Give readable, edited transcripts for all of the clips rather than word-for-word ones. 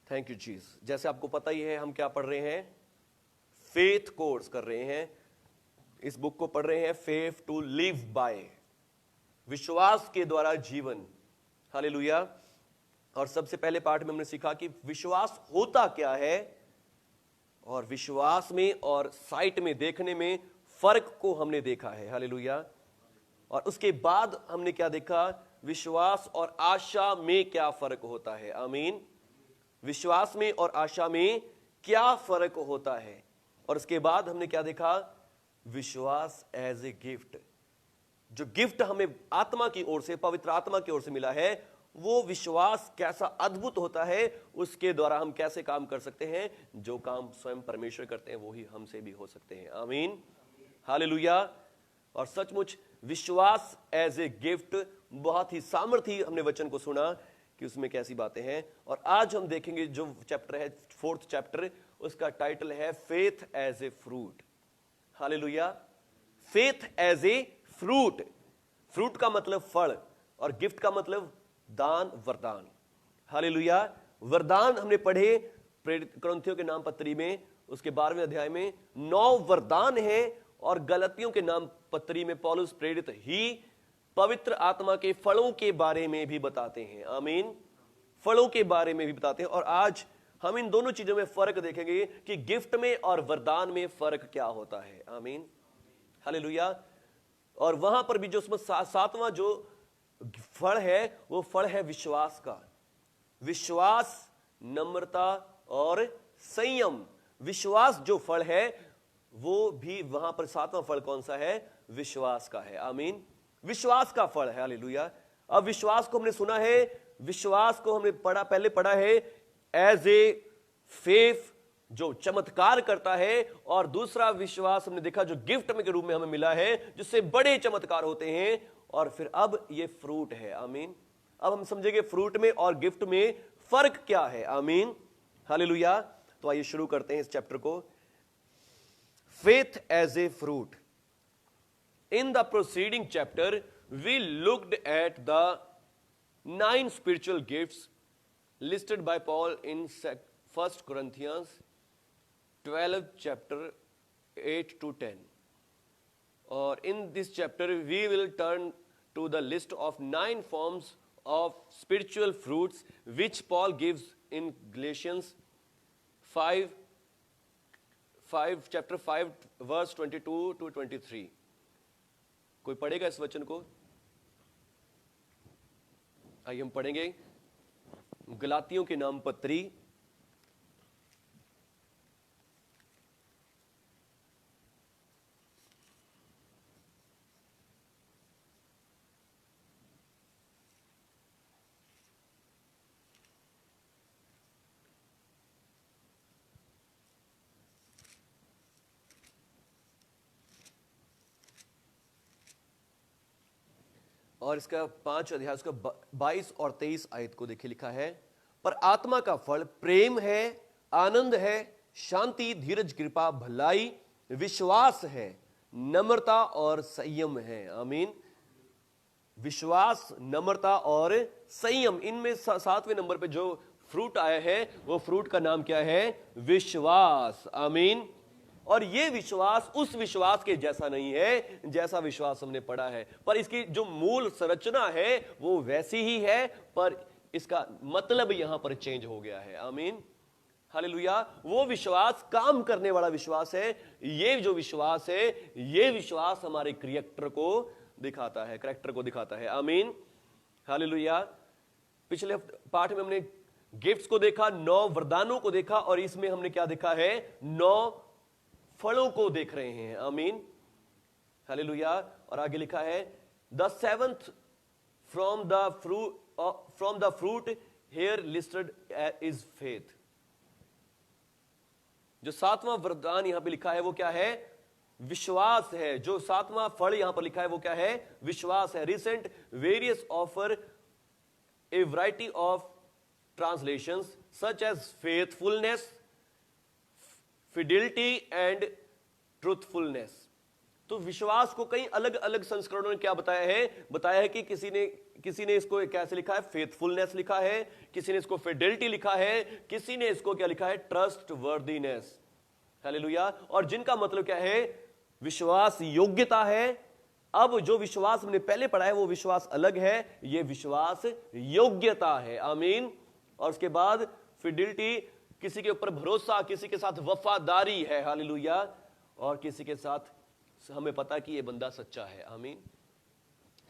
Thank you जीस। जैसे आपको पता ही है हम क्या पढ़ रहे हैं, फेथ कोर्स कर रहे हैं। इस बुक को पढ़ रहे हैं, फेथ टू लिव बाय, विश्वास के द्वारा जीवन। हालेलुया। और सबसे पहले पाठ में हमने सीखा कि विश्वास होता क्या है और विश्वास में और साइट में देखने में फर्क को हमने देखा है। हालेलुया। और उसके बाद हमने क्या देखा, विश्वास और आशा में क्या फर्क होता है। आमीन। विश्वास में और आशा में क्या फर्क होता है। और उसके बाद हमने क्या देखा, विश्वास एज ए गिफ्ट, जो गिफ्ट हमें आत्मा की ओर से, पवित्र आत्मा की ओर से मिला है, वो विश्वास कैसा अद्भुत होता है, उसके द्वारा हम कैसे काम कर सकते हैं। जो काम स्वयं परमेश्वर करते हैं वही हमसे भी हो सकते हैं। Amen, hallelujah. और सचमुच विश्वास एज ए गिफ्ट, बहुत ही सामर्थी हमने वचन को सुना कि उसमें कैसी बातें हैं। और आज हम देखेंगे जो चैप्टर है, 4th चैप्टर, उसका टाइटल है faith as a fruit. Hallelujah. Faith as a fruit. Fruit का मतलब फल और गिफ्ट का मतलब दान, वरदान। हालेलुया। वरदान हमने पढ़े कुरिन्थियों के नाम पत्री में, उसके 12वें अध्याय में 9 वरदान हैं। और गलतियों के नाम पत्री में पौलुस प्रेरित ही पवित्र आत्मा के फलों के बारे में भी बताते हैं। आमीन, फलों के बारे में भी बताते हैं। और आज हम इन दोनों चीजों में फर्क देखेंगे कि गिफ्ट में और वरदान में फर्क क्या होता है। Amen, hallelujah. और वहां पर भी जो उसमें 7वां जो फल है, वो फल है विश्वास का। विश्वास, नम्रता और संयम। विश्वास जो फल है वो भी वहां पर 7वां फल कौन सा है, विश्वास का है। आमीन, विश्वास का फल है। हालेलुया। अब विश्वास को हमने सुना है, विश्वास को हमने पहले पढ़ा है एज ए फेथ, जो चमत्कार करता है। और दूसरा विश्वास हमने देखा जो गिफ्ट में के रूप में हमें मिला है, जिससे बड़े चमत्कार होते हैं। और फिर अब ये फ्रूट है। आमीन। अब हम समझेंगे फ्रूट में और गिफ्ट में फर्क क्या है। Amen, hallelujah. तो आइए शुरू करते हैं इस चैप्टर को, faith as a fruit. In the preceding chapter, we looked at the 9 spiritual gifts listed by Paul in 1 Corinthians 12 chapter 8 to 10. Or in this chapter, we will turn to the list of 9 forms of spiritual fruits which Paul gives in Galatians 5, chapter 5, verse 22 to 23. कोई पढ़ेगा इस वचन को? आइए हम पढ़ेंगे गलातियों के नाम पत्री और इसका 5 अध्याय, उसका 22 और 23 आयत को देखिए, लिखा है, पर आत्मा का फल प्रेम है, आनंद है, शांति, धीरज, कृपा, भलाई, विश्वास है, नम्रता और संयम है। आमीन। विश्वास, नम्रता और संयम, इनमें 7वें नंबर पे जो फ्रूट आया है वो फ्रूट का नाम क्या है, विश्वास। आमीन। और ये विश्वास उस विश्वास के जैसा नहीं है जैसा विश्वास हमने पढ़ा है, पर इसकी जो मूल संरचना है वो वैसी ही है, पर इसका मतलब यहां पर चेंज हो गया है। Amen, hallelujah. वो विश्वास काम करने वाला विश्वास है। ये जो विश्वास है, ये विश्वास हमारे कैरेक्टर को दिखाता है, आमीन, हालेलुया। पिछले पाठ में हमने गिफ्ट्स को देखा, 9 वरदानों को देखा, और इसमें हमने क्या देखा है, 9 फलों को देख रहे हैं। Amen, hallelujah. और आगे लिखा है, the 7th from the fruit here listed is faith. जो 7वां वरदान यहां पे लिखा है वो क्या है, विश्वास है। जो 7वां फल यहां पर लिखा है वो क्या है, विश्वास है। Recent versions offer a variety of translations such as faithfulness, fidelity and truthfulness. तो विश्वास को कई अलग अलग संस्करणों ने क्या बताया है कि किसी ने इसको कैसे लिखा है, फेथफुलनेस लिखा है, किसी ने इसको फिडेलिटी लिखा है, किसी ने इसको क्या लिखा है, ट्रस्ट वर्दीनेस। हालेलुया। और जिनका मतलब क्या है, विश्वास योग्यता है। अब जो विश्वास हमने पहले पढ़ा है वो विश्वास अलग है, ये विश्वास योग्यता है। आमीन। और उसके बाद फिडेलिटी, किसी के ऊपर भरोसा, किसी के साथ वफादारी है। हालेलुया। और किसी के साथ हमें पता कि ये बंदा सच्चा है। आमीन।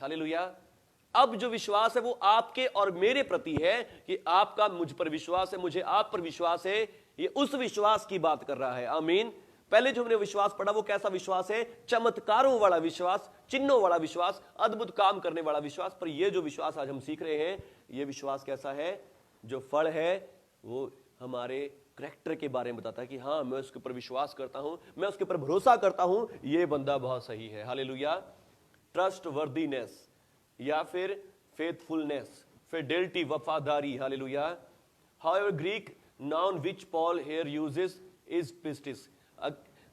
हालेलुया। अब जो विश्वास है वो आपके और मेरे प्रति है कि आपका मुझ पर विश्वास है, मुझे आप पर विश्वास है, ये उस विश्वास की बात कर रहा है। आमीन। पहले जो हमने विश्वास पढ़ा वो कैसा विश्वास है, चमत्कारों वाला विश्वास, चिन्हों वाला विश्वास, अद्भुत काम करने वाला विश्वास। पर यह जो विश्वास आज हम सीख रहे हैं, यह विश्वास कैसा है, जो फल है वो हमारे करैक्टर के बारे में बताता है कि हाँ, मैं उसके ऊपर विश्वास करता हूं, मैं उसके ऊपर भरोसा करता हूं, ये बंदा बहुत सही है। हालेलुया। ट्रस्ट वर्दीनेस या फिर फेथफुलनेस, फिडेलिटी, वफादारी। Hallelujah. However Greek noun which Paul here uses is पिस्टिस।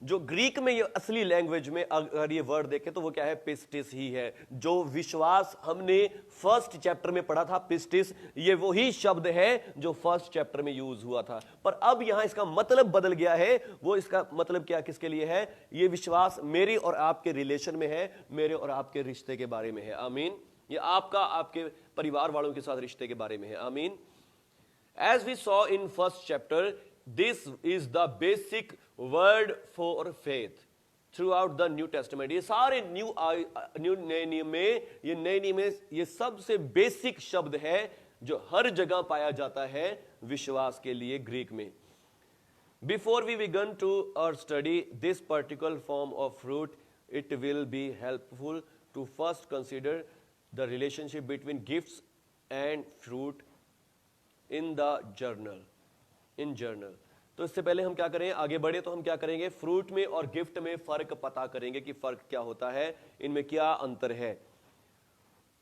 जो ग्रीक में ये असली लैंग्वेज में अगर ये वर्ड देखें तो वो क्या है, पिस्टिस ही है। जो विश्वास हमने फर्स्ट चैप्टर में पढ़ा था, पिस्टिस, ये वही शब्द है जो फर्स्ट चैप्टर में यूज हुआ था। पर अब यहां इसका मतलब बदल गया है। वो इसका मतलब क्या, किसके लिए है, ये विश्वास मेरे और आपके रिलेशन में है, मेरे और आपके रिश्ते के बारे में है। आमीन। ये आपका आपके परिवार वालों के साथ रिश्ते के बारे में है। आमीन। As we saw in first chapter, this is the basic word for faith throughout the New Testament. ये सारे नए नियम में, ये नए नियम में ये सबसे बेसिक शब्द है जो हर जगह पाया जाता है विश्वास के लिए ग्रीक में। Before we begin to our study this particular form of fruit, it will be helpful to first consider the relationship between gifts and fruit in the journal, in journal. तो इससे पहले हम क्या करें, आगे बढ़े तो हम क्या करेंगे, फ्रूट में और गिफ्ट में फर्क पता करेंगे कि फर्क क्या होता है, इनमें क्या अंतर है।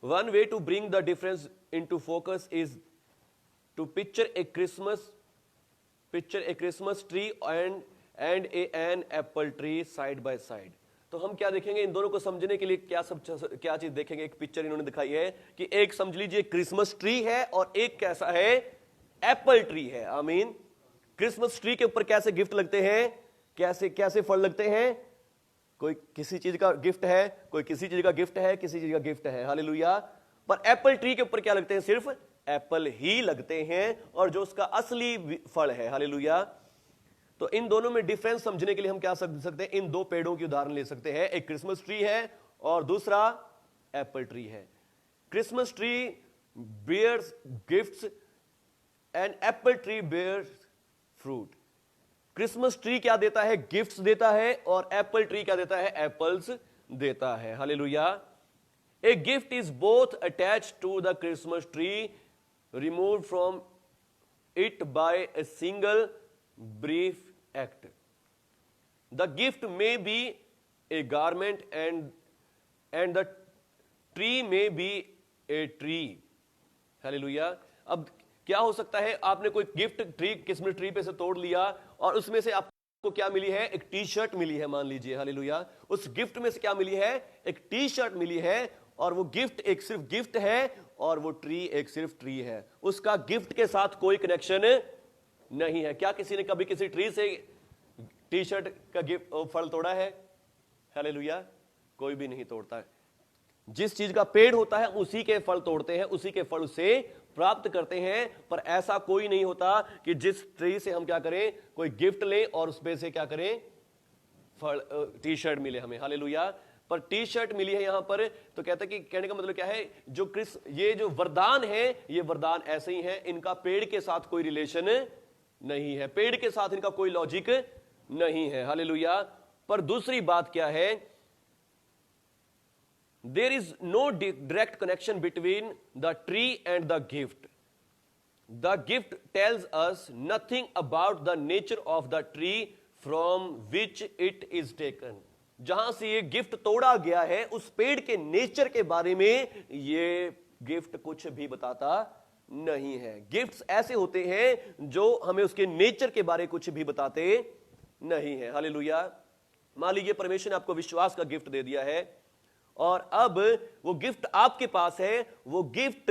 One way to bring the difference into focus is to picture a Christmas tree and an apple tree side by side. तो हम क्या देखेंगे, इन दोनों को समझने के लिए क्या चीज देखेंगे। एक पिक्चर इन्होंने दिखाई है कि एक समझ लीजिए क्रिसमस ट्री है और एक कैसा है, एप्पल ट्री है। आमीन। क्रिसमस ट्री के ऊपर कैसे गिफ्ट लगते हैं, कैसे कैसे फल लगते हैं, कोई किसी चीज का गिफ्ट है, कोई किसी चीज का गिफ्ट है, किसी चीज का गिफ्ट है। हालेलुया। पर एप्पल ट्री के ऊपर क्या लगते हैं, सिर्फ एप्पल ही लगते हैं, और जो उसका असली फल है। हालेलुया। तो इन दोनों में डिफरेंस समझने के लिए हम क्या समझ सकते हैं, इन दो पेड़ों की उदाहरण ले सकते हैं। एक क्रिसमस ट्री है और दूसरा एप्पल ट्री है। Christmas tree bears gifts and Apple tree bears fruit. Christmas tree क्या देता है, गिफ्ट्स देता है, और एप्पल ट्री क्या देता है, एप्पल्स देता है। Hallelujah. A gift is both attached to the Christmas tree, removed from it by a single brief act. The gift may be a garment and the tree may be a tree. Hallelujah. अब क्या हो सकता है, आपने कोई gift किसी tree पे से तोड़ लिया और उसमें से आपको क्या मिली है, एक टी शर्ट मिली है मान लीजिए। हालेलुया। उस गिफ्ट में से क्या मिली है, एक टी शर्ट मिली है, और वो गिफ्ट एक सिर्फ गिफ्ट है और वो ट्री एक सिर्फ ट्री है। उसका गिफ्ट के साथ कोई कनेक्शन नहीं है। क्या किसी ने कभी किसी ट्री से टी शर्ट का गिफ्ट फल तोड़ा है? हालेलुया। कोई भी नहीं तोड़ता है। जिस चीज का पेड़ होता है उसी के फल तोड़ते हैं, उसी के फल से प्राप्त करते हैं। पर ऐसा कोई नहीं होता कि जिस ट्री से हम क्या करें, कोई गिफ्ट लें और उस पे से क्या करें, फल टी शर्ट मिले हमें। हालेलुया। पर टी शर्ट मिली है यहां पर, तो कहता है कि कहने का मतलब क्या है, ये जो वरदान है, ये वरदान ऐसे ही है, इनका पेड़ के साथ कोई रिलेशन नहीं है, पेड़ के साथ इनका कोई लॉजिक नहीं है। हालेलुया। पर दूसरी बात क्या है, there is no direct connection between the tree and the gift. The gift tells us nothing about the nature of the tree from which it is taken. जहां से ये गिफ्ट तोड़ा गया है, उस पेड़ के नेचर के बारे में ये गिफ्ट कुछ भी बताता नहीं है। गिफ्ट्स ऐसे होते हैं जो हमें उसके नेचर के बारे कुछ भी बताते नहीं है। हालेलुया। मान लीजिए परमेश्वर ने आपको विश्वास का गिफ्ट दे दिया है और अब वो गिफ्ट आपके पास है, वो गिफ्ट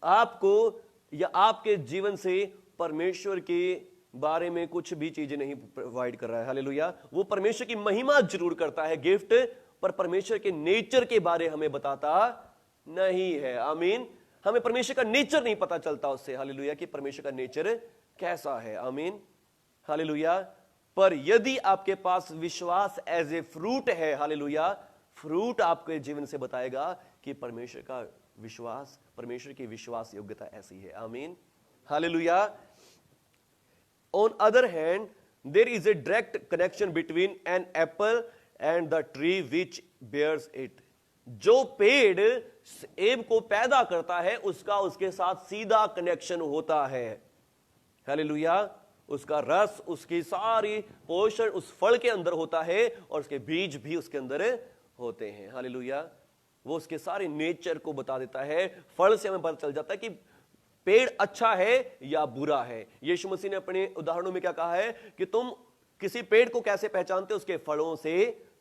आपको या आपके जीवन से परमेश्वर के बारे में कुछ भी चीजें नहीं प्रोवाइड कर रहा है। हालेलुया। वो परमेश्वर की महिमा जरूर करता है गिफ्ट, पर परमेश्वर के नेचर के बारे हमें बताता नहीं है। आमीन। हमें परमेश्वर का नेचर नहीं पता चलता उससे, हालेलुया, कि परमेश्वर का नेचर कैसा है। Amen, hallelujah. पर यदि आपके पास विश्वास एज ए फ्रूट है, हालेलुया, फ्रूट आपके जीवन से बताएगा कि परमेश्वर का विश्वास, परमेश्वर की विश्वास योग्यता ऐसी है। Amen, hallelujah. On other hand there is a direct connection between an apple and the tree which bears it. जो पेड़ सेब को पैदा करता है उसका उसके साथ सीधा कनेक्शन होता है। हालेलुया। उसका रस, उसकी सारी पोषण उस फल के अंदर होता है और उसके बीज भी उसके अंदर होते हैं। हालेलुया। वो उसके सारे नेचर को बता देता है। फल से हमें पता चल जाता है कि पेड़ अच्छा है या बुरा है। यीशु मसीह ने अपने उदाहरणों में क्या कहा है कि तुम किसी पेड़ को कैसे पहचानते हो? उसके फलों से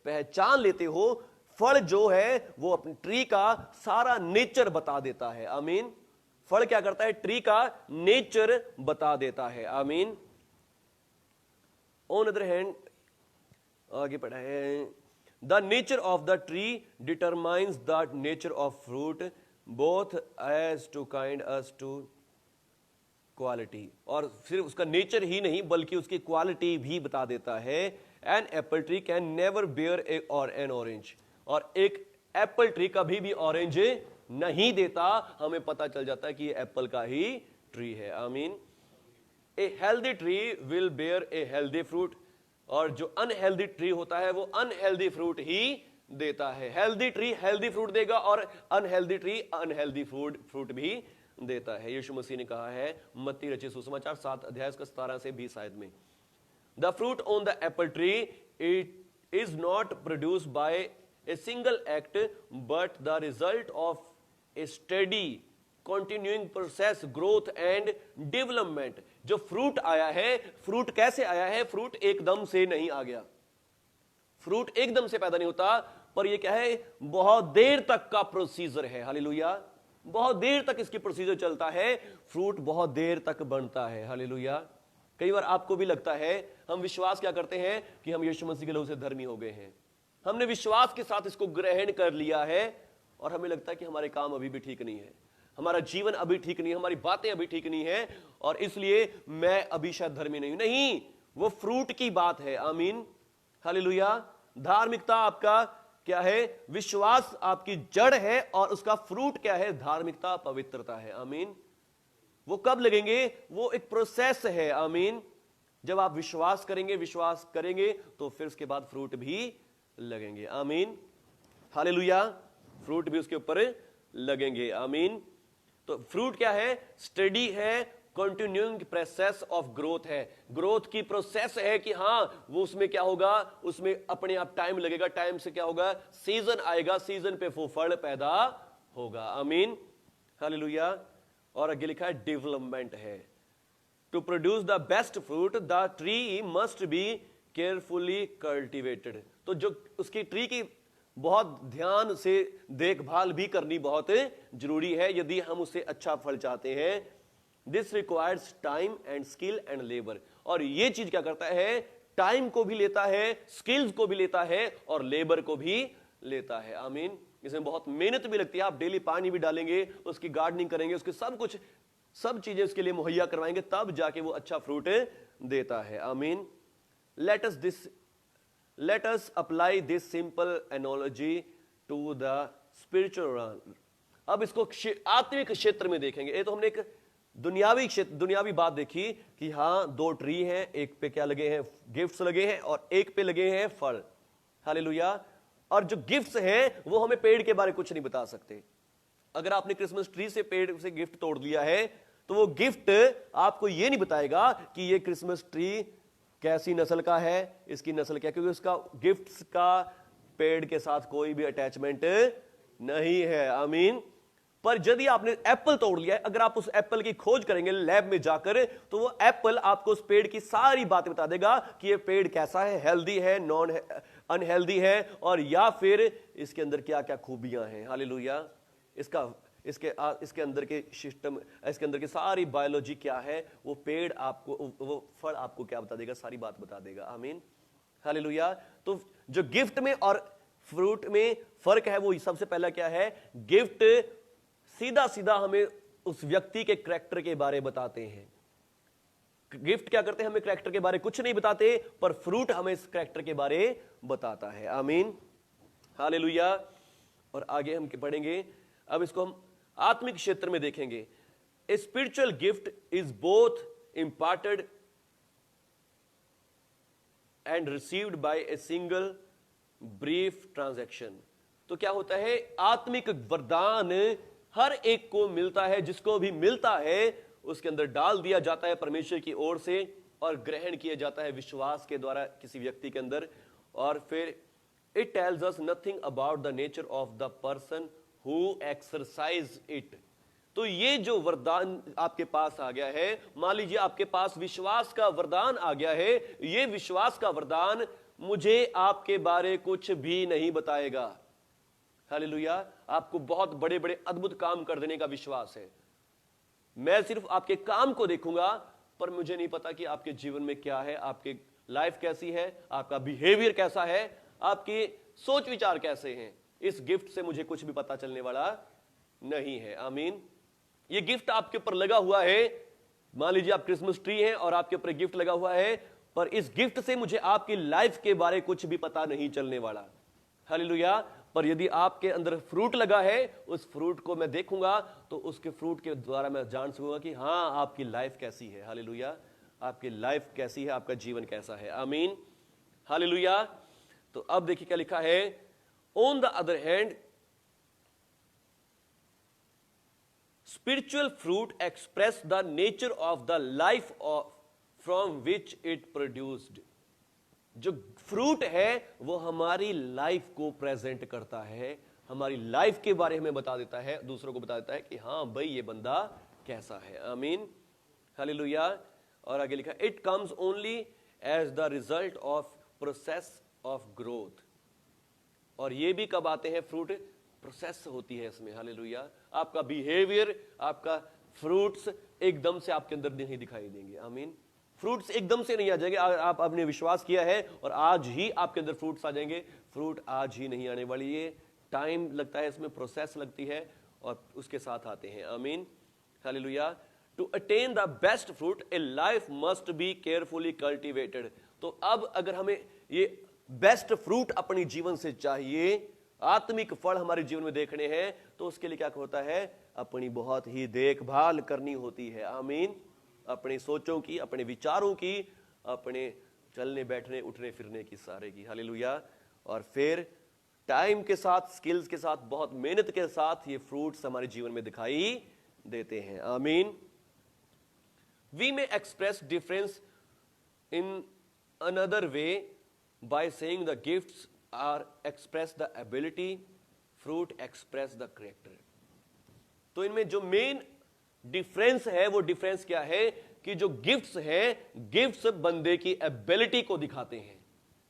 पहचान लेते हो। फल जो है वो अपनी ट्री का सारा नेचर बता देता है। आमीन। फल क्या करता है? ट्री का नेचर बता देता है। आमीन। ऑन अदर हैंड, आगे पढ़ा है, the nature of the tree determines the nature of fruit both as to kind as to quality. और सिर्फ उसका नेचर ही नहीं बल्कि उसकी क्वालिटी भी बता देता है। An apple tree can never bear a और एन ऑरेंज। और एक एप्पल ट्री कभी भी ऑरेंज नहीं देता। हमें पता चल जाता है कि ये एप्पल का ही ट्री है। Amen. A healthy tree will bear a healthy fruit. और जो अनहेल्दी ट्री होता है वो अनहेल्दी फ्रूट ही देता है। हेल्दी ट्री हेल्दी फ्रूट देगा और अनहेल्दी ट्री अनहेल्दी फ्रूट भी देता है। यीशु मसीह ने कहा है मत्ती रचित सुसमाचार 7 अध्याय 17 से 20 आयत में, the fruit on the Apple tree it is not produced by a single act but the result of a steady continuing process growth and development। जो फ्रूट आया है, फ्रूट कैसे आया है? फ्रूट एकदम से नहीं आ गया। फ्रूट एकदम से पैदा नहीं होता, पर ये क्या है? बहुत देर तक का प्रोसीजर है। हालेलुया। बहुत देर तक इसकी प्रोसीजर चलता है। फ्रूट बहुत देर तक बनता है। हालेलुया। कई बार आपको भी लगता है, हम विश्वास क्या करते हैं कि हम यीशु मसीह के लहू से धर्मी हो गए हैं, हमने विश्वास के साथ इसको ग्रहण कर लिया है, और हमें लगता है कि हमारे काम अभी भी ठीक नहीं है, हमारा जीवन अभी ठीक नहीं है, हमारी बातें अभी ठीक नहीं है, और इसलिए मैं अभी शायद धर्मी नहीं हूं। नहीं, वो फ्रूट की बात है। Amen, hallelujah. धार्मिकता आपका क्या है? विश्वास आपकी जड़ है, और उसका फ्रूट क्या है? धार्मिकता, पवित्रता है। आमीन। वो कब लगेंगे? वो एक प्रोसेस है। आमीन। जब आप विश्वास करेंगे तो फिर उसके बाद फ्रूट भी लगेंगे। आमीन, हालेलुया। फ्रूट भी उसके ऊपर लगेंगे। आमीन। तो फ्रूट क्या है? स्टडी है, कंटिन्यूइंग प्रोसेस ऑफ ग्रोथ है। ग्रोथ की प्रोसेस है कि हां वो उसमें क्या होगा, उसमें अपने आप टाइम लगेगा, टाइम से क्या होगा? सीजन आएगा, सीजन पे वो फल पैदा होगा। आमीन, हालेलुया। और आगे लिखा है डेवलपमेंट है। To produce the best fruit the tree must be carefully cultivated. तो जो उसकी ट्री की बहुत ध्यान से देखभाल भी करनी बहुत जरूरी है यदि हम उससे अच्छा फल चाहते हैं। This requires time and skill and labour. और ये चीज क्या करता है? टाइम को भी लेता है, स्किल्स को भी लेता है, और लेबर को भी लेता है। आमीन। इसमें बहुत मेहनत भी लगती है। आप डेली पानी भी डालेंगे, उसकी गार्डनिंग करेंगे, उसके सब चीजें उसके लिए मुहैया करवाएंगे, तब जाके वो अच्छा फ्रूट देता है। आमीन। Let us apply this simple analogy to the spiritual realm। अब इसको आत्मिक क्षेत्र में देखेंगे। ये तो हमने एक दुनियावी बात देखी कि हाँ, 2 ट्री हैं, एक पे क्या लगे हैं? गिफ्ट्स लगे हैं, और एक पे लगे हैं फल। हालेलुया। और जो गिफ्ट्स हैं वो हमें पेड़ के बारे कुछ नहीं बता सकते। अगर आपने क्रिसमस ट्री से पेड़ से गिफ्ट तोड़ लिया है तो वो गिफ्ट आपको ये नहीं बताएगा कि ये क्रिसमस ट्री कैसी नस्ल का है, इसकी नस्ल क्या, क्योंकि उसका गिफ्ट्स का पेड़ के साथ कोई भी अटैचमेंट नहीं है। आमीन। पर यदि आपने एप्पल तोड़ लिया है, अगर आप उस एप्पल की खोज करेंगे लैब में जाकर, तो वो एप्पल आपको उस पेड़ की सारी बातें बता देगा कि ये पेड़ कैसा है, हेल्दी है, नॉन अनहेल्दी है, और या फिर इसके अंदर क्या क्या खूबियां हैं। हालेलुया। इसके अंदर के सिस्टम, इसके अंदर की सारी बायोलॉजी क्या है, वो पेड़ आपको, वो फल आपको क्या बता देगा, सारी बात बता देगा। आमीन। हालेलुया। तो जो गिफ्ट में और फ्रूट में फर्क है, वो सबसे पहला क्या है, गिफ्ट सीधा सीधा हमें उस व्यक्ति के कैरेक्टर के बारे बताते हैं। गिफ्ट क्या करते हैं, हमें कैरेक्टर के बारे कुछ नहीं बताते, पर फ्रूट हमें इस कैरेक्टर के बारे बताता है। आमीन। हालेलुया। और आगे हम पढ़ेंगे, अब इसको हम आत्मिक क्षेत्र में देखेंगे। A spiritual gift is both imparted and received by a single brief transaction. तो क्या होता है, आत्मिक वरदान हर एक को मिलता है, जिसको भी मिलता है उसके अंदर डाल दिया जाता है परमेश्वर की ओर से, और ग्रहण किया जाता है विश्वास के द्वारा किसी व्यक्ति के अंदर। और फिर it tells us nothing about the nature of the person who exercise it. तो ये जो वरदान आपके पास आ गया है, मान लीजिए आपके पास विश्वास का वरदान आ गया है, ये विश्वास का वरदान मुझे आपके बारे कुछ भी नहीं बताएगा। हालेलुया। आपको बहुत बड़े बड़े अद्भुत काम कर देने का विश्वास है। मैं सिर्फ आपके काम को देखूंगा, पर मुझे नहीं पता कि आपके जीवन में क्या है, आपकी लाइफ कैसी है, आपका बिहेवियर कैसा है, आपके सोच विचार कैसे हैं। इस गिफ्ट से मुझे कुछ भी पता चलने वाला नहीं है। आमीन। ये गिफ्ट आपके ऊपर लगा हुआ है, मान लीजिए आप क्रिसमस ट्री हैं और आपके ऊपर गिफ्ट लगा हुआ है, पर इस गिफ्ट से मुझे आपकी लाइफ के बारे कुछ भी पता नहीं चलने वाला। हालेलुया। पर यदि आपके अंदर फ्रूट लगा है, उस फ्रूट को मैं देखूंगा, तो उसके फ्रूट के द्वारा मैं जान सकूंगा कि हां, आपकी लाइफ कैसी है। हालेलुया। आपकी लाइफ कैसी है, आपका जीवन कैसा है। आमीन। हालेलुया। तो अब देखिए क्या लिखा है, on the other hand spiritual fruit express the nature of the life from which it produced। जो फ्रूट है वो हमारी लाइफ को प्रेजेंट करता है, हमारी लाइफ के बारे में बता देता है, दूसरों को बता देता है कि हाँ भाई ये बंदा कैसा है। आमीन। हालेलुया। और आगे लिखा, it comes only as the result of process of growth. और ये भी कब आते हैं, फ्रूट प्रोसेस होती है इसमें। हालेलुया। आपका बिहेवियर, आपका फ्रूट्स एकदम से आपके अंदर नहीं दिखाई देंगे। आमीन। फ्रूट्स एकदम से नहीं आ जाएंगे। आपने विश्वास किया है और आज ही आपके अंदर फ्रूट्स आ जाएंगे, फ्रूट आज ही नहीं आने वाली, ये टाइम लगता है, इसमें प्रोसेस लगती है और उसके साथ आते हैं। Amen. Hallelujah. To attain the best fruit a life must be carefully cultivated. तो अब अगर हमें ये बेस्ट फ्रूट अपने जीवन से चाहिए, आत्मिक फल हमारे जीवन में देखने हैं, तो उसके लिए क्या होता है, अपनी बहुत ही देखभाल करनी होती है। आमीन। अपने सोचों की, अपने विचारों की, अपने चलने बैठने उठने फिरने की, सारे की। हालेलुया। और फिर टाइम के साथ, स्किल्स के साथ, बहुत मेहनत के साथ ये फ्रूट्स हमारे जीवन में दिखाई देते हैं। Amen. We may express difference in another way by saying the gifts are express the ability, fruit express the character. तो इनमें जो मेन डिफरेंस है, वो डिफरेंस क्या है कि जो गिफ्ट्स हैं, गिफ्ट्स बंदे की एबिलिटी को दिखाते हैं।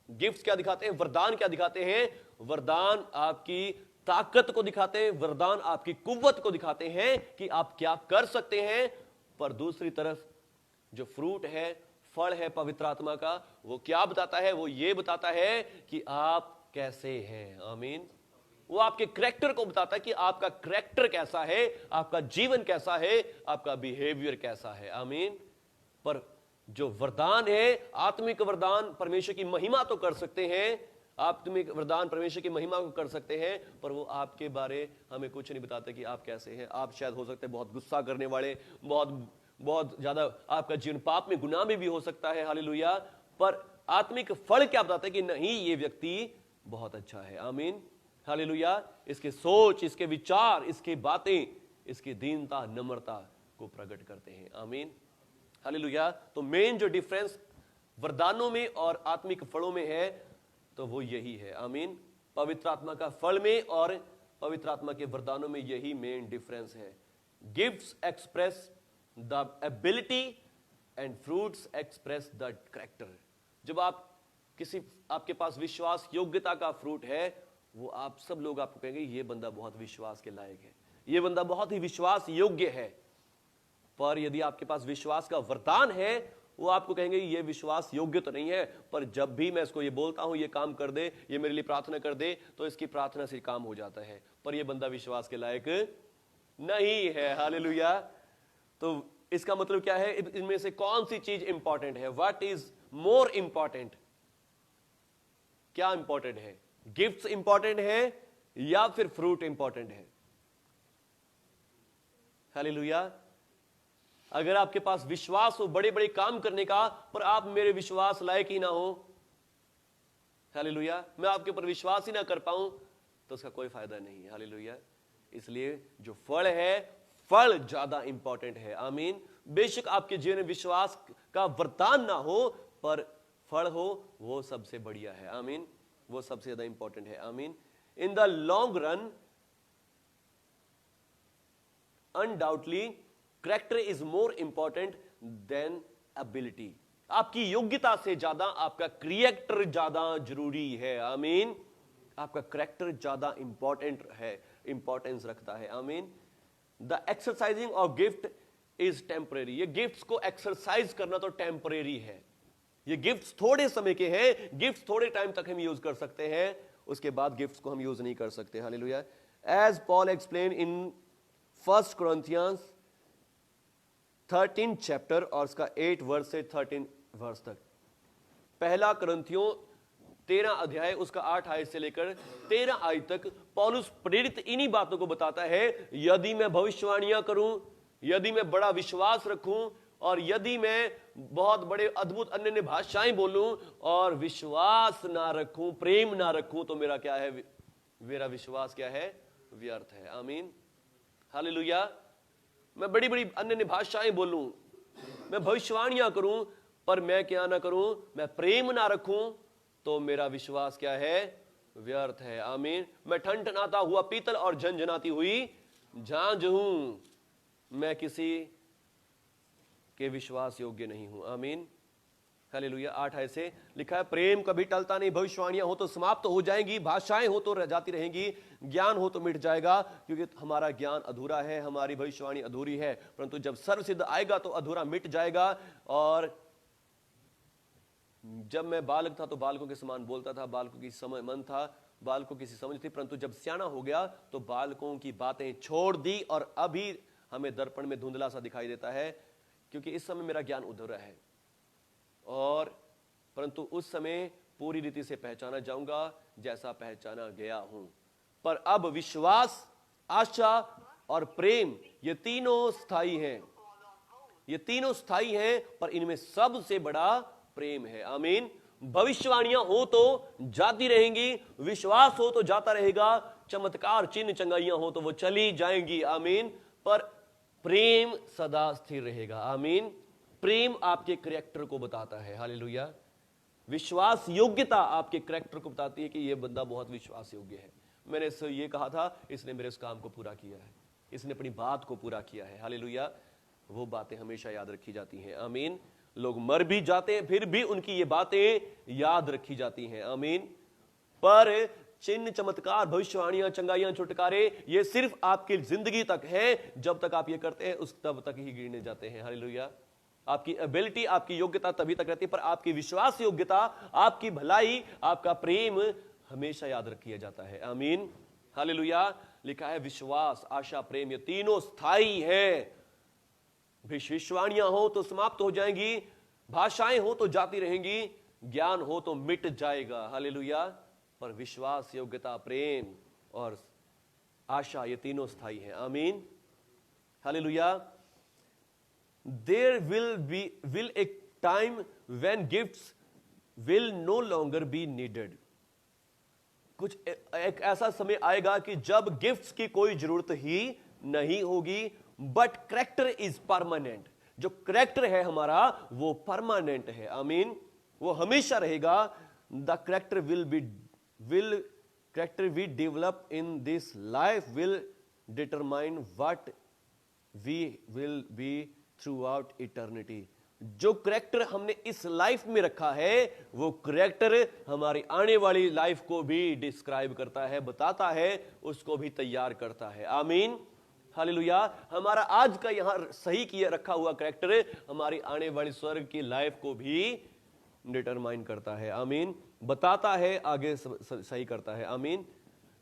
गिफ्ट्स क्या दिखाते हैं, वरदान क्या दिखाते हैं, वरदान आपकी ताकत को दिखाते हैं, वरदान आपकी कुव्वत को दिखाते हैं कि आप क्या कर सकते हैं। पर दूसरी तरफ जो फ्रूट है, फल है पवित्र आत्मा का, वो क्या बताता है, वो ये बताता है कि आप कैसे हैं। आमीन। वो आपके कैरेक्टर को बताता है कि आपका कैरेक्टर कैसा है, आपका जीवन कैसा है, आपका बिहेवियर कैसा है। आमीन। पर जो वरदान है, आत्मिक वरदान परमेश्वर की महिमा तो कर सकते हैं, आत्मिक वरदान परमेश्वर की महिमा को कर सकते हैं, पर वो आपके बारे हमें कुछ नहीं बताते कि आप कैसे हैं। आप शायद हो सकते हैं बहुत गुस्सा करने वाले, बहुत ज्यादा आपका जीवन पाप में, गुनाह में भी हो सकता है। हालेलुया। पर आत्मिक फल क्या बताता है कि नहीं, ये व्यक्ति बहुत अच्छा है। आमीन। हालेलुया। इसके सोच, इसके विचार, इसकी बातें, इसकी दीनता, नम्रता को प्रकट करते हैं। आमीन। हालेलुया। तो मेन जो डिफरेंस वरदानों में और आत्मिक फलों में है, तो वो यही है। आमीन। पवित्र आत्मा का फल में और पवित्र आत्मा के वरदानों में यही मेन डिफरेंस है। Gifts express the ability and fruits express the character. जब आप किसी आपके पास विश्वास योग्यता का फ्रूट है, वो आप सब लोग आपको कहेंगे ये बंदा बहुत विश्वास के लायक है, ये बंदा बहुत ही विश्वास योग्य है। पर यदि आपके पास विश्वास का वरदान है, वो आपको कहेंगे ये विश्वास योग्य तो नहीं है, पर जब भी मैं इसको ये बोलता हूं ये काम कर दे, ये मेरे लिए प्रार्थना कर दे, तो इसकी प्रार्थना से काम हो जाता है, पर ये बंदा विश्वास के लायक नहीं है। हालेलुया। तो इसका मतलब क्या है? इनमें से कौन सी चीज इंपॉर्टेंट है? What is more important? क्या इंपॉर्टेंट है? गिफ्ट्स इंपॉर्टेंट है या फिर फ्रूट इंपॉर्टेंट है? हालेलुया। अगर आपके पास विश्वास हो बड़े बड़े काम करने का, पर आप मेरे विश्वास लायक ही ना हो, हालेलुया, मैं आपके ऊपर विश्वास ही ना कर पाऊं, तो उसका कोई फायदा नहीं। हालेलुया। इसलिए जो फल है, फल ज्यादा इंपॉर्टेंट है। आमीन। बेशक आपके जीवन में विश्वास का वरदान ना हो, पर फल हो, वो सबसे बढ़िया है। आमीन। वो सबसे ज्यादा इंपॉर्टेंट है। Amen. In the long run undoubtedly character is more important than ability. आपकी योग्यता से ज्यादा आपका कैरेक्टर ज्यादा जरूरी है। आमीन। आपका कैरेक्टर ज्यादा इंपॉर्टेंट है, इंपॉर्टेंस रखता है। आमीन। The exercising of gift is temporary. ये गिफ्ट्स को एक्सरसाइज करना तो टेम्परेरी है। ये गिफ्ट्स थोड़े समय के हैं, गिफ्ट्स थोड़े टाइम तक हम यूज कर सकते हैं, उसके बाद गिफ्ट्स को हम यूज नहीं कर सकते। Hallelujah. As Paul explain in 1 Corinthians 13 chapter और उसका 8 वर्स से 13 वर्स तक। पहला करंथियों 13 अध्याय उसका 8 आयत से लेकर 13 आयत तक पौलुस प्रेरित इन्हीं बातों को बताता है। यदि मैं भविष्यवाणियां करूं, यदि मैं बड़ा विश्वास रखूं, और यदि मैं बहुत बड़े अद्भुत अन्य भाषाएं बोलूं और विश्वास ना रखूं, प्रेम ना रखूं, तो मेरा क्या है? मेरा विश्वास क्या है? व्यर्थ है। आमीन। हालेलुया। मैं बड़ी बड़ी अन्य भाषाएं बोलूं, मैं भविष्यवाणियां करूं, पर मैं क्या ना करूं? मैं प्रेम ना रखूं, तो मेरा विश्वास क्या है? व्यर्थ है। आमीन। मैं ठनठनाता हुआ पीतल और झनझनाती हुई झांझ हूं, मैं किसी के विश्वास योग्य नहीं हूं। आमीन। हालेलुया। 8 ऐसे लिखा है, प्रेम कभी टलता नहीं, भविष्यवाणियां हो तो समाप्त हो जाएंगी, भाषाएं हो तो रह जाती रहेंगी, ज्ञान हो तो मिट जाएगा, क्योंकि हमारा ज्ञान अधूरा है, हमारी भविष्यवाणी अधूरी है। परंतु जब सर्वसिद्ध आएगा तो अधूरा मिट जाएगा। और जब मैं बालक था तो बालकों के समान बोलता था, बालकों की समय मन था, बालकों की समझ थी, परंतु जब सियाना हो गया तो बालकों की बातें छोड़ दी, और अभी हमें दर्पण में धुंधला सा दिखाई देता है, क्योंकि इस समय मेरा ज्ञान अधूरा है, और परंतु उस समय पूरी रीति से पहचाना जाऊंगा जैसा पहचाना गया हूं। पर अब विश्वास, आशा और प्रेम, ये तीनों स्थायी हैं, ये तीनों स्थायी हैं, पर इनमें सबसे बड़ा प्रेम है। आमीन। भविष्यवाणियां हो तो जाती रहेंगी, विश्वास हो तो जाता रहेगा, चमत्कार चिन्ह चंगाइयां हो तो वो चली जाएंगी। आमीन। पर प्रेम सदा स्थिर रहेगा। आमीन। प्रेम आपके कैरेक्टर को बताता है। हालेलुया। विश्वास योग्यता आपके कैरेक्टर को बताती है कि यह बंदा बहुत विश्वास योग्य है। मैंने इससे ये कहा था, इसने मेरे उस काम को पूरा किया है, इसने अपनी बात को पूरा किया है। हालेलुया। वो बातें हमेशा याद रखी जाती हैं। आमीन। लोग मर भी जाते हैं, फिर भी उनकी ये बातें याद रखी जाती हैं। आमीन। पर चिन्ह चमत्कार, भविष्यवाणियां, चंगाइयां, छुटकारे, ये सिर्फ आपकी जिंदगी तक है। जब तक आप ये करते हैं उस तब तक ही गिने जाते हैं। हालेलुया। आपकी एबिलिटी, आपकी योग्यता तभी तक रहती है, पर आपकी विश्वास योग्यता, आपकी भलाई, आपका प्रेम हमेशा याद रखा जाता है। आमीन। हालेलुया। लिखा है विश्वास, आशा, प्रेम, ये तीनों स्थायी है। भविष्यवाणियां हो तो समाप्त हो जाएंगी, भाषाएं हो तो जाती रहेंगी, ज्ञान हो तो मिट जाएगा। हालेलुया। पर विश्वास, योग्यता, प्रेम और आशा, ये तीनों स्थायी हैं। Amen. Hallelujah. There will a time when gifts will no longer be needed. कुछ एक ऐसा समय आएगा कि जब गिफ्ट्स की कोई जरूरत ही नहीं होगी, बट कैरेक्टर इज परमानेंट। जो कैरेक्टर है हमारा वो परमानेंट है। आमीन। वो हमेशा रहेगा। The character we develop in this life will determine what we will be throughout eternity. जो करैक्टर हमने इस लाइफ में रखा है वो करैक्टर हमारी आने वाली लाइफ को भी डिस्क्राइब करता है, बताता है, उसको भी तैयार करता है। Amen, hallelujah. हमारा आज का यहां सही किया रखा हुआ करैक्टर हमारी आने वाली स्वर्ग की लाइफ को भी डिटरमाइन करता है। आमीन, बताता है, आगे सही करता है। Amen.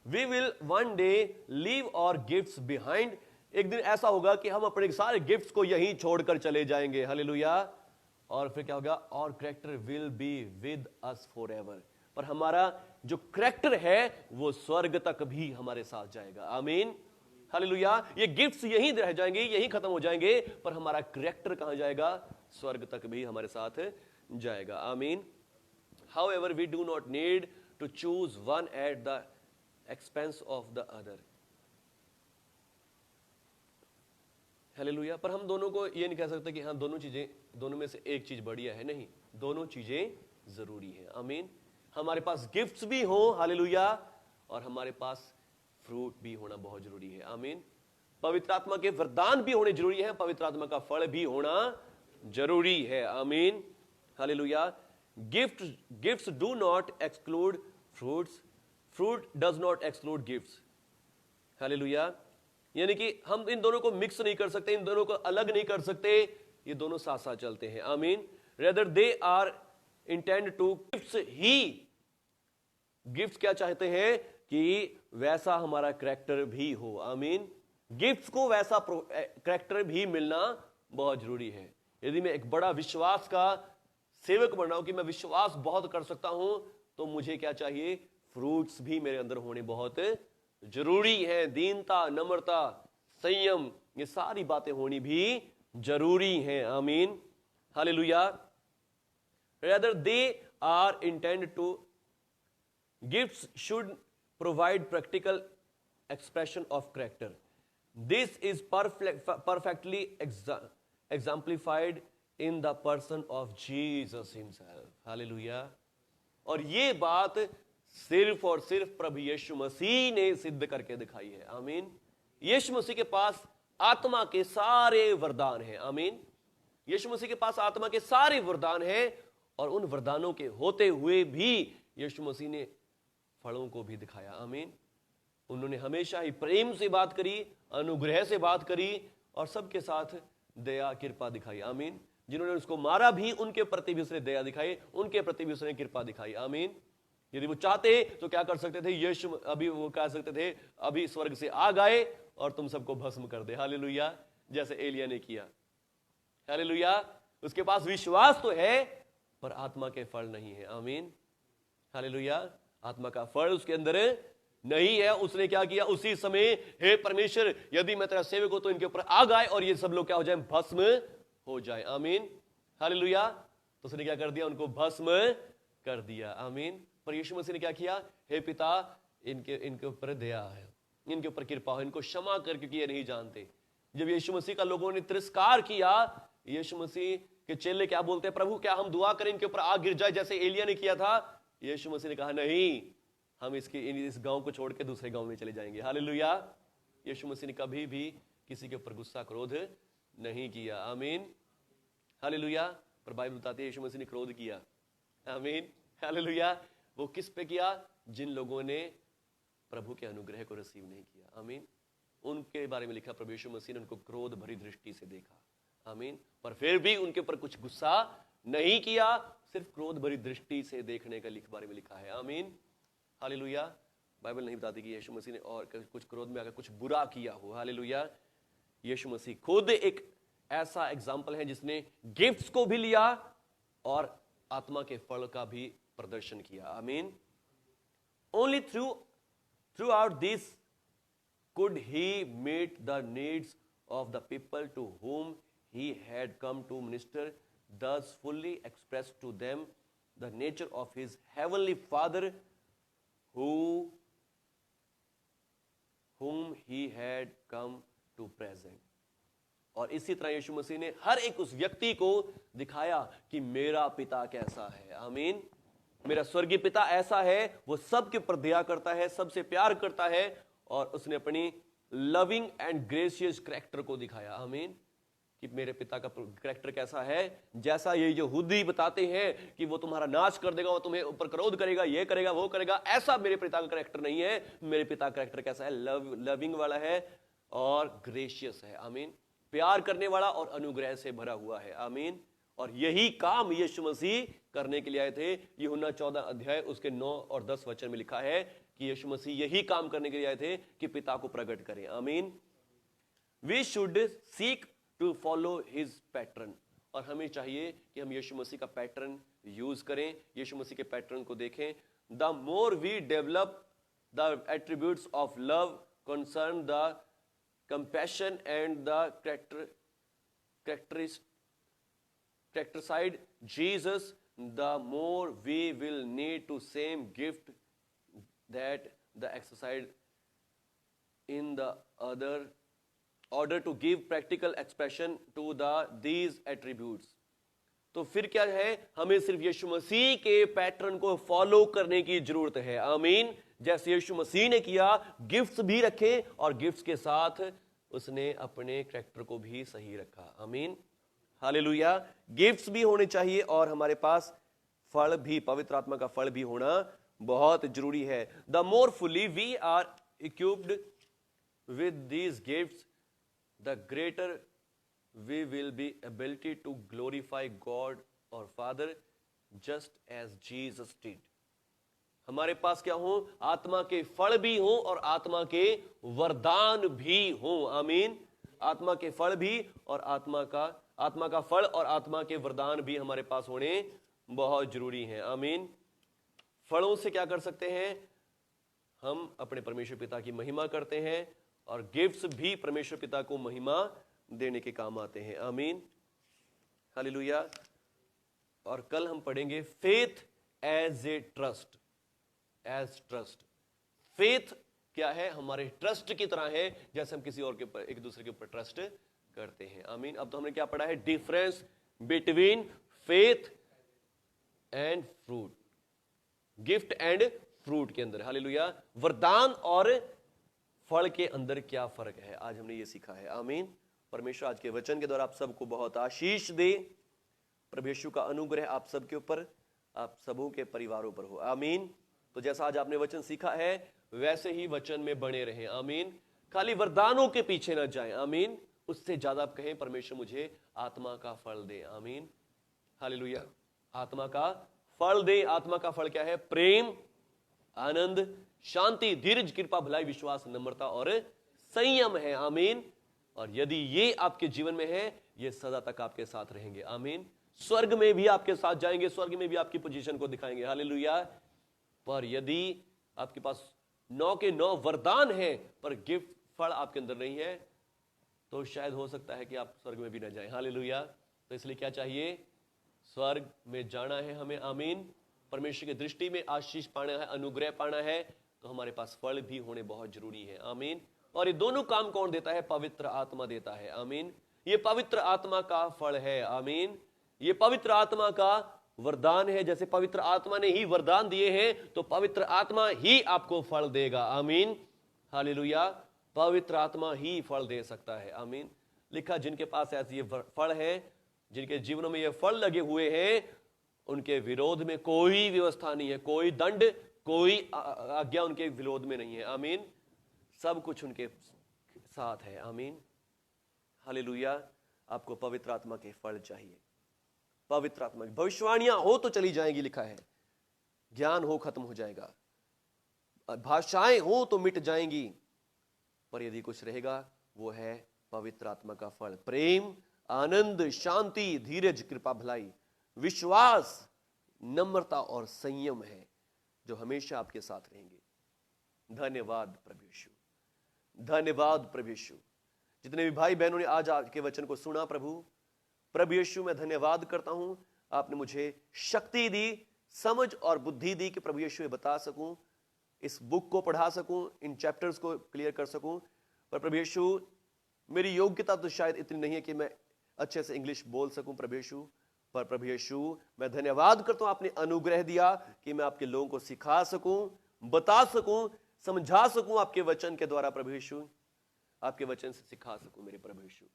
We will one day leave our gifts behind. एक दिन ऐसा होगा कि हम अपने सारे गिफ्ट्स को यहीं छोड़कर चले जाएंगे। हालेलुया। और फिर क्या होगा? और character will be with us forever. पर हमारा जो करैक्टर है वो स्वर्ग तक भी हमारे साथ जाएगा। आमीन, हालेलुया। ये गिफ्ट्स यहीं रह जाएंगे, यहीं खत्म हो जाएंगे, पर हमारा करैक्टर कहां जाएगा? स्वर्ग तक भी हमारे साथ जाएगा। आमीन। However, we do not need to choose one at the expense of the other. Hallelujah. पर हम दोनों को ये नहीं कह सकते कि हाँ दोनों में से एक चीज बढ़िया है। नहीं, दोनों चीजें जरूरी है। आमीन। हमारे पास गिफ्ट्स भी हो, हालेलुया, और हमारे पास फ्रूट भी होना बहुत जरूरी है। आमीन। पवित्र आत्मा के वरदान भी होने जरूरी है, पवित्र आत्मा का फल भी होना जरूरी है। Amen, hallelujah. Gifts do not exclude fruits. Fruit does not exclude gifts. Hallelujah. यानी कि हम इन दोनों को मिक्स नहीं कर सकते, इन दोनों को अलग नहीं कर सकते, ये दोनों साथ साथ चलते हैं। आमीन। Rather they are intended to gifts क्या चाहते हैं कि वैसा हमारा करैक्टर भी हो। आमीन। गिफ्ट्स को वैसा करैक्टर भी मिलना बहुत जरूरी है। यदि मैं एक बड़ा विश्वास का सेवक बन रहा हूं कि मैं विश्वास बहुत कर सकता हूं, तो मुझे क्या चाहिए? फ्रूट्स भी मेरे अंदर होने बहुत जरूरी है। दीनता, नम्रता, संयम, ये सारी बातें होनी भी जरूरी हैं। Amen, hallelujah. Rather they are intended to gifts should provide practical expression of character. This is perfectly exemplified in the person of Jesus himself. Hallelujah. और ये बात सिर्फ और सिर्फ प्रभु यीशु मसीह ने सिद्ध करके दिखाई है। आमीन। यीशु मसीह के पास आत्मा के सारे वरदान हैं। आमीन। यीशु मसीह के पास आत्मा के सारे वरदान हैं, और उन वरदानों के होते हुए भी यीशु मसीह ने फलों को भी दिखाया। आमीन। उन्होंने हमेशा ही प्रेम से बात करी, अनुग्रह से बात करी, और सबके साथ दया कृपा दिखाई। आमीन। जिन्होंने उसको मारा भी, उनके प्रति भी उसने दया दिखाई, उनके प्रति भी उसने कृपा दिखाई। आमीन। यदि वो चाहते तो क्या कर सकते थे? यीशु अभी वो कह सकते थे, अभी स्वर्ग से आ गए और तुम सबको भस्म कर दे। हालेलुया। जैसे एलिया ने किया। हालेलुया। उसके पास विश्वास तो है, पर आत्मा के फल नहीं है। Amen, hallelujah. आत्मा का फल उसके अंदर नहीं है। उसने क्या किया? उसी समय, हे परमेश्वर, यदि मैं तेरा सेवक हूं तो इनके ऊपर आ गए और ये सब लोग क्या हो जाए? भस्म हो जाए। आमीन, हालेलुया। तो उसने क्या कर दिया? उनको भस्म कर दिया। आमीन। पर यीशु मसीह ने क्या किया? हे पिता, इनके ऊपर दया है, इनके ऊपर कृपा हो, इनको क्षमा कर, क्योंकि ये नहीं जानते। जब यीशु मसीह का लोगों ने तिरस्कार किया, यीशु मसीह के चेले क्या बोलते हैं? प्रभु, क्या हम दुआ करें इनके ऊपर आग गिर जाए जैसे एलिया ने किया था? यीशु मसीह ने कहा, नहीं, हम इस गांव को छोड़ के दूसरे गांव में चले जाएंगे। हालेलुया। यीशु मसीह ने कभी भी किसी के ऊपर गुस्सा, क्रोध नहीं किया। आमीन, हालेलुया। पर बाइबल बताती है यीशु मसीह ने क्रोध किया। आमीन, हालेलुया। वो किस पे किया? जिन लोगों ने प्रभु के अनुग्रह को रिसीव नहीं किया। आमीन। उनके बारे में लिखा, प्रभु यीशु मसीह ने उनको क्रोध भरी दृष्टि से देखा। आमीन। पर फिर भी उनके ऊपर कुछ गुस्सा नहीं किया, सिर्फ क्रोध भरी दृष्टि से देखने का बारे में लिखा है। Amen, hallelujah. बाइबल नहीं बताती कि यीशु मसीह ने और कुछ क्रोध में आकर कुछ बुरा किया हो। हालेलुया। यीशु मसीह खुद एक ऐसा एग्जाम्पल है जिसने गिफ्ट्स को भी लिया और आत्मा के फल का भी प्रदर्शन किया। आमीन। Only through out this could he meet the needs of the people to whom he had come to minister, thus fully express to them the nature of his heavenly Father whom he had come to present. और इसी तरह यीशु मसीह ने हर एक उस व्यक्ति को दिखाया कि मेरा पिता कैसा है। आमीन। मेरा स्वर्गीय पिता ऐसा है, वो सबके ऊपर दया करता है, सबसे प्यार करता है, और उसने अपनी लविंग एंड ग्रेसियस करैक्टर को दिखाया। आमीन। कि मेरे पिता का कैरेक्टर कैसा है। जैसा ये यहूदी बताते हैं कि वो तुम्हारा नाश कर देगा, वो तुम्हें ऊपर क्रोध करेगा, ये करेगा वो करेगा, ऐसा मेरे पिता का कैरेक्टर नहीं है। मेरे पिता का कैरेक्टर कैसा है? लविंग वाला है और ग्रेशियस है, आमीन। प्यार करने वाला और अनुग्रह से भरा हुआ है, आमीन। और यही काम यीशु मसीह करने के लिए आए थे। यूहन्ना 14 अध्याय उसके 9 और 10 वचन में लिखा है कि यीशु मसीह यही काम करने के लिए आए थे कि पिता को प्रकट करें, amen. We should seek to follow his pattern, और हमें चाहिए कि हम यीशु मसीह का पैटर्न यूज करें, यीशु मसीह के पैटर्न को देखें। The more we develop the attributes of love, concern, the compassion and the characterized Jesus, the more we will need to same gift that the exercise in the other order to give practical expression to these attributes. तो फिर क्या है? हमें सिर्फ यीशु मसीह के pattern को follow करने की जरूरत है, आमीन। जैसे यीशु मसीह ने किया, गिफ्ट्स भी रखे और गिफ्ट्स के साथ उसने अपने कैरेक्टर को भी सही रखा, आमीन, हालेलुया। गिफ्ट्स भी होने चाहिए और हमारे पास फल भी, पवित्र आत्मा का फल भी होना बहुत जरूरी है। The more fully we are equipped with these gifts, the greater we will be ability to glorify God और father just as Jesus did. हमारे पास क्या हो? आत्मा के फल भी हो और आत्मा के वरदान भी हो, आमीन। आत्मा के फल भी और आत्मा का फल और आत्मा के वरदान भी हमारे पास होने बहुत जरूरी हैं, आमीन। फलों से क्या कर सकते हैं? हम अपने परमेश्वर पिता की महिमा करते हैं और गिफ्ट्स भी परमेश्वर पिता को महिमा देने के काम आते हैं, आमीन, हालेलुया। और कल हम पढ़ेंगे faith as a trust, as trust. Faith क्या है? हमारे ट्रस्ट की तरह है, जैसे हम किसी और के ऊपर, एक दूसरे के ऊपर ट्रस्ट करते हैं, आमीन। अब तो हमने क्या पढ़ा है? Difference between faith and fruit, gift and fruit के अंदर, हालेलुया। वरदान और फल के अंदर क्या फर्क है, आज हमने ये सीखा है, आमीन। परमेश्वर आज के वचन के द्वारा आप सबको बहुत आशीष दे। प्रभु यीशु का अनुग्रह आप सबके ऊपर, आप सबों के परिवारों पर हो, आमीन। तो जैसा आज आपने वचन सीखा है वैसे ही वचन में बने रहें, आमीन। खाली वरदानों के पीछे ना जाएं, आमीन। उससे ज्यादा आप कहें परमेश्वर मुझे आत्मा का फल दे, आमीन, हालेलुया। आत्मा का फल दे। आत्मा का फल क्या है? प्रेम, आनंद, शांति, धीरज, कृपा, भलाई, विश्वास, नम्रता और संयम है, आमीन। और यदि ये आपके जीवन में है, ये सदा तक आपके साथ रहेंगे, आमीन। स्वर्ग में भी आपके साथ जाएंगे, स्वर्ग में भी आपकी पोजीशन को दिखाएंगे, हालेलुया। पर यदि आपके पास 9 के 9 वरदान है पर गिफ्ट फल आपके अंदर नहीं है, तो शायद हो सकता है कि आप स्वर्ग में भी न जाएं, हालेलुया। तो इसलिए क्या चाहिए? स्वर्ग में जाना है हमें, आमीन। परमेश्वर की दृष्टि में आशीष पाना है, अनुग्रह पाना है, तो हमारे पास फल भी होने बहुत जरूरी है, आमीन। और ये दोनों काम कौन देता है? पवित्र आत्मा देता है, आमीन। ये पवित्र आत्मा का फल है, आमीन। ये पवित्र आत्मा का वरदान है। जैसे पवित्र आत्मा ने ही वरदान दिए हैं, तो पवित्र आत्मा ही आपको फल देगा, आमीन, हालेलुया। पवित्र आत्मा ही फल दे सकता है, आमीन। लिखा, जिनके पास ऐसे ये फल है, जिनके जीवनों में ये फल लगे हुए हैं, उनके विरोध में कोई व्यवस्था नहीं है, कोई दंड, कोई आज्ञा उनके विरोध में नहीं है, आमीन। सब कुछ उनके साथ है, आमीन, हालेलुया। आपको पवित्र आत्मा के फल चाहिए। पवित्र आत्मा की भविष्यवाणियां हो तो चली जाएंगी, लिखा है। ज्ञान हो खत्म हो जाएगा, भाषाएं हो तो मिट जाएंगी, पर यदि कुछ रहेगा वो है पवित्र आत्मा का फल। प्रेम, आनंद, शांति, धीरज, कृपा, भलाई, विश्वास, नम्रता और संयम है, जो हमेशा आपके साथ रहेंगे। धन्यवाद प्रभु यीशु, धन्यवाद प्रभु यीशु। जितने भी भाई बहनों ने आज आपके वचन को सुना, प्रभु यीशु मैं धन्यवाद करता हूं। आपने मुझे शक्ति दी, समझ और बुद्धि दी कि प्रभु यीशु बता सकूं, इस बुक को पढ़ा सकूं, इन चैप्टर्स को क्लियर कर सकूं। पर प्रभु यीशु, मेरी योग्यता तो शायद इतनी नहीं है कि मैं अच्छे से इंग्लिश बोल सकूं प्रभु यीशु, पर प्रभु यीशु मैं धन्यवाद करता हूं, आपने अनुग्रह दिया कि मैं आपके लोगों को सिखा सकूं, बता सकूं, समझा सकूं आपके वचन के द्वारा। प्रभु यीशु, आपके वचन से सिखा सकूं मेरे प्रभु यीशु।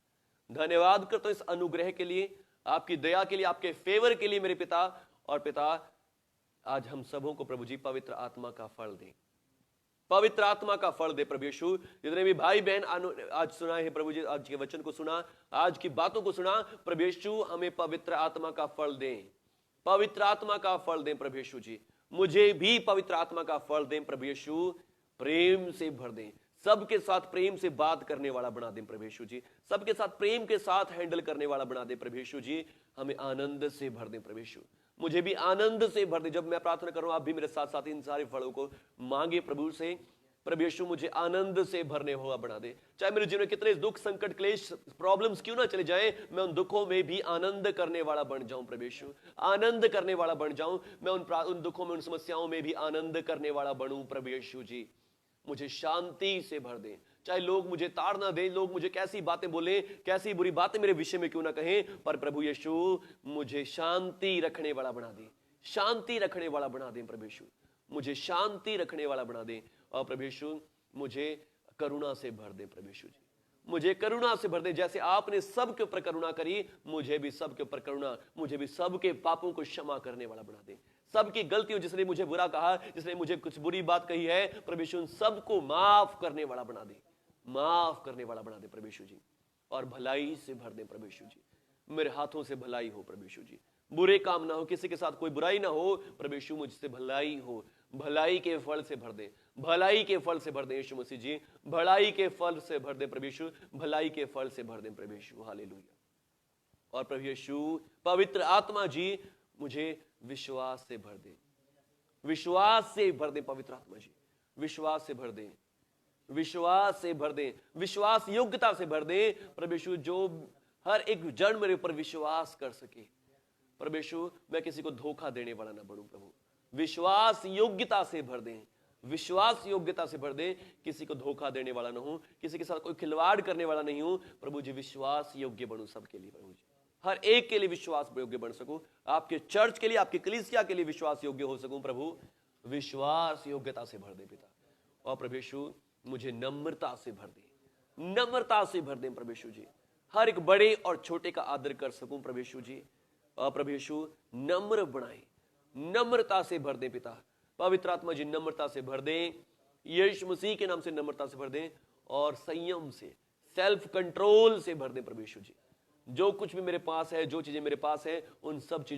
धन्यवाद करता हूं इस अनुग्रह के लिए, आपकी दया के लिए, आपके फेवर के लिए मेरे पिता। और पिता, आज हम सबों को प्रभु जी पवित्र आत्मा का फल दें, पवित्र आत्मा का फल दे प्रभु यीशु। जितने भी भाई बहन आज सुना है प्रभु जी, आज के वचन को सुना, आज की बातों को सुना, प्रभु यीशु हमें पवित्र आत्मा का फल दें, पवित्र आत्मा का फल दें प्रभु यीशु जी। मुझे भी पवित्र आत्मा का फल दें प्रभु यीशु, प्रेम से भर दें, सबके साथ प्रेम से बात करने वाला बना दें प्रभु यीशु जी, सबके साथ प्रेम के साथ हैंडल करने वाला बना दें प्रभु यीशु जी। हमें आनंद से भर दें प्रभु यीशु, मुझे भी आनंद से भर दे। जब मैं प्रार्थना करूं, आप भी मेरे साथ साथ इन सारे फलों को मांगे प्रभु से। प्रभु यीशु मुझे आनंद से भरने हुआ बना दे। चाहे मेरे जीवन में कितने दुख, संकट, क्लेश, प्रॉब्लम्स क्यों ना चले जाएं, मैं उन दुखों में भी आनंद करने वाला बन जाऊं प्रभु यीशु, आनंद करने वाला बन जाऊं। मैं उन दुखों में, उन समस्याओं में भी आनंद करने वाला बनूं प्रभु यीशु जी। मुझे शांति से भर दें, चाहे लोग मुझे ताड़ना दें, लोग मुझे कैसी बातें बोलें, कैसी बुरी बातें मेरे विषय में क्यों ना कहें, पर प्रभु यीशु मुझे शांति रखने वाला बना दें, शांति रखने वाला बना दें प्रभु यीशु, मुझे शांति रखने वाला बना दें। और प्रभु यीशु मुझे करुणा से भर दें प्रभु यीशु जी, मुझे करुणा से भर दें। जैसे आपने सबके ऊपर करुणा करी, मुझे भी सबके ऊपर करुणा, मुझे भी सबके पापों को क्षमा करने वाला बना दें। सबकी गलतियों, जिसने मुझे बुरा कहा, जिसने मुझे कुछ बुरी बात कही है, प्रभु यीशु उन सबको माफ करने वाला बना दे, माफ करने वाला बना दे प्रभु यीशु जी। और भलाई से भर दे प्रभु यीशु जी, मेरे हाथों से भलाई हो प्रभु यीशु जी, बुरे काम ना हो, किसी के साथ कोई बुराई ना हो प्रभु यीशु, मुझसे भलाई हो, भलाई के फल से भर दे, भलाई के फल से भर दे यीशु मसीह जी, भलाई के फल से भर दे प्रभु यीशु, भलाई के फल से भर दे प्रभु यीशु, हालेलुया। और प्रभु यीशु पवित्र आत्मा जी मुझे विश्वास से भर दे, विश्वास से भर दे पवित्र आत्मा जी, विश्वास से भर दे, विश्वास से भर दे, विश्वास योग्यता से भर दे प्रभु यीशु, जो हर एक जन मेरे ऊपर विश्वास कर सके प्रभु यीशु। मैं किसी को धोखा देने वाला ना बनूं प्रभु, विश्वास योग्यता से भर दे, विश्वास योग्यता से भर दे, किसी को धोखा देने वाला ना हूं, किसी के साथ कोई खिलवाड़ करने वाला नहीं हूं प्रभु जी। विश्वास योग्य बनूं सबके लिए प्रभु जी, हर एक के लिए विश्वास योग्य बन सकूं, आपके चर्च के लिए, आपकी कलीसिया के लिए विश्वास योग्य हो सकूं प्रभु। विश्वास योग्यता से भर दे पिता। और प्रभु यीशु मुझे नम्रता से भर दे, नम्रता से भर दे प्रभु यीशु जी, हर एक बड़े और छोटे का आदर कर सकूं प्रभु यीशु जी। और प्रभु यीशु नम्र बनाए, नम्रता से भर दे पिता। पवित्र आत्मा जी नम्रता से भर दे, यीशु मसीह के नाम से नम्रता से भर दे, और संयम से, सेल्फ कंट्रोल से भर दे प्रभु यीशु जी। जो कुछ भी मेरे पास है, जो चीजें मेरे पास है, उन सब चीजों